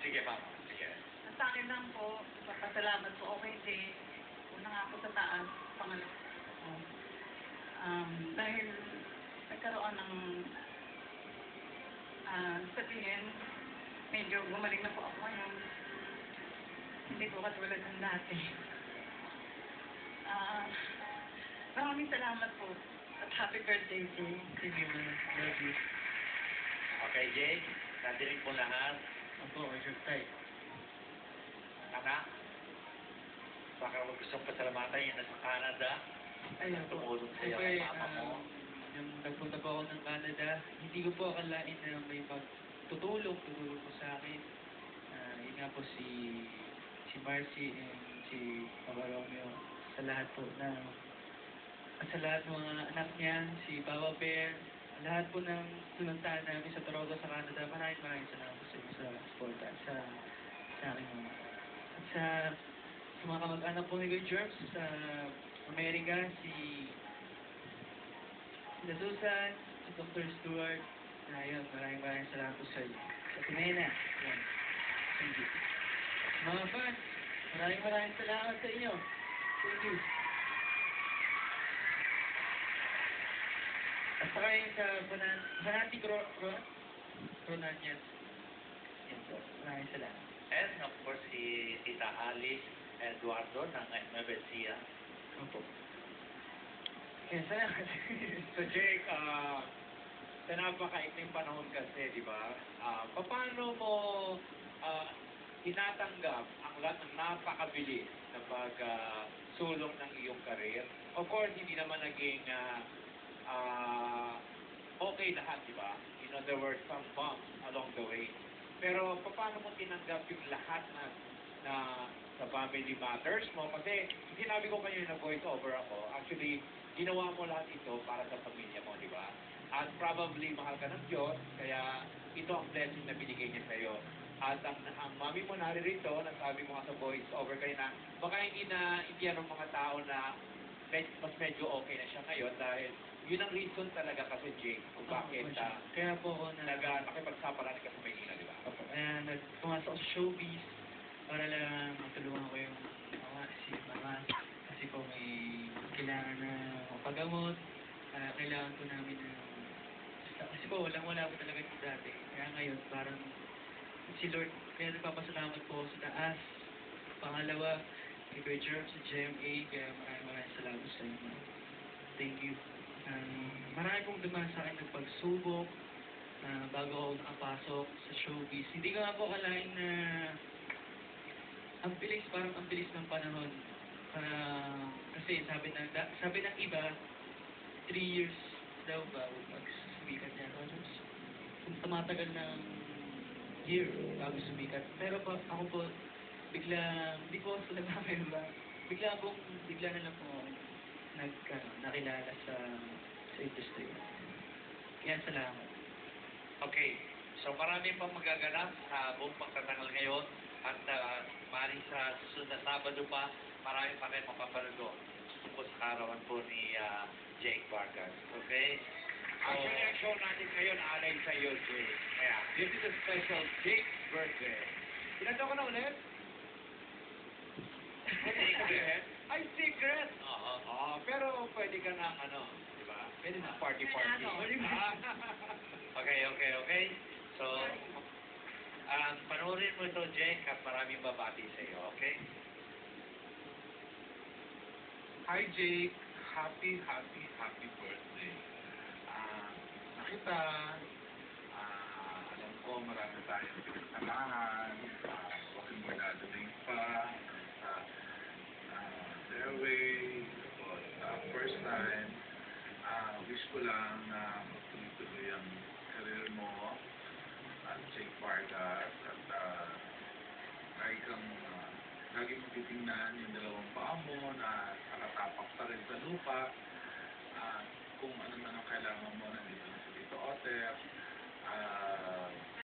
sige, ma'am. Sige. At sa akin lang po, papasalamat po ako kay Jay. Una nga ako sa taas, pangalawa po. Dahil nagkaroon ng sabihin, medyo gumaling na po ako ngayon. Hindi ko katulad ng dati. Maraming salamat po. At happy birthday, Jay. Thank you, man. Love you. Okay, Jay. Nadinig po lahat. Opo, Richard Tay. Anak, baka gusto kong pasalamatan yung nasa Canada. Ayun po. Tumulong sa'yo Siyempre, ang mama mo. nung nagpunta po ako ng Canada, hindi ko po akalain na may tutulong po sa akin. Yun nga po si Marcy and si Papa Romeo sa lahat po sa lahat ng mga anak niya, si Papa Bear, lahat po ng sununtahan namin sa Toronto, sa Canada. Maraming salamat po sa inyo sa support sa akin mga. At sa mga kamag-anak po ni Kuya Jerms sa Amerika, si Susan, si Dr. Stuart, ayun, maraming salamat po sa inyo. Sa Pinena, yan. Thank you. Mga fans, maraming salamat sa inyo. Thank you. At saka yung sa Fanatic Ronanias. Yan po, maraming salamat. And of course, si Tita Alice Eduardo ng Mebesia. Opo. Yan, salamat. So Jake, sa napakaikling panahon kasi, di ba? Paano mo tinatanggap ang lahat ng napakabilis na pagsulong ng iyong career? Of course, hindi naman naging okay lahat, di ba? You know, there were some bumps along the way. Pero paano mo tinanggap yung lahat na sa family matters mo? Kasi sinabi ko kayo na voice over ako, actually, ginawa mo lahat ito para sa pamilya mo, di ba? At probably mahal ka ng Diyos, kaya ito ang blessing na binigay niya sa'yo. At ang mami mo naririto, nasabi mo nga sa voice over kayo na baka hindi yan ang mga tao na mas medyo okay na siya ngayon dahil yun ang reason talaga kasi Jake kung bakit kaya po ako nakipagsapalaran ka sa Maynila, di ba? Opo. Pumasok ako sa showbiz para lang matulungan ko yung mama. Kasi po may kailangan na mapagamot. Kailangan po namin na kasi po wala po talaga yung dati. Kaya ngayon parang si Lord, kaya nagpapasalamat po ako sa taas. Pangalawa, kay Kuya Jerome sa GMA, kaya maraming salamat sa inyo. Thank you. Marami pong dumaan sa akin nagpagsubok bago ako nakapasok sa showbiz. Hindi ko nga po akalain na ang bilis ng panahon. Kasi sabi ng iba, 3 years daw bago mag-sumikat niya. Kung tumatagal ng year bago sumikat. Pero ako po, hindi po ako sila ba? Bigla na lang po ako nakilala sa industry. Kaya salamat. Okay. So marami pang magaganap sa buong pagtatangal ngayon at maaaring sa susunod na Sabado pa, marami pa kayo mapapanood tungkol sa karawan po ni Jake Vargas. Okay? Actually, ang show natin ngayon alay sa iyo, Jake. Kaya, this is a special Jake's birthday. Ilan taon ka na ulit? Secret? Ay, secret! Oo. Pero pwede ka na, di ba? Pwede na party-party. Okay. So, panoorin mo ito, Jake, at maraming babati sa iyo, okay? Hi Jake, happy birthday. Nakita, alam ko marami tayong pinagsamahan, kasi mo dadating pa, airway, tapos first time, wish ko lang na magtuloy-tuloy ang career mo at Jake Vargas at lagi mong titingnan yung dalawang paa mo na nakatapak pa rin sa lupa. Kung ano man ang kailangan mo, nandito na si Tito Otter.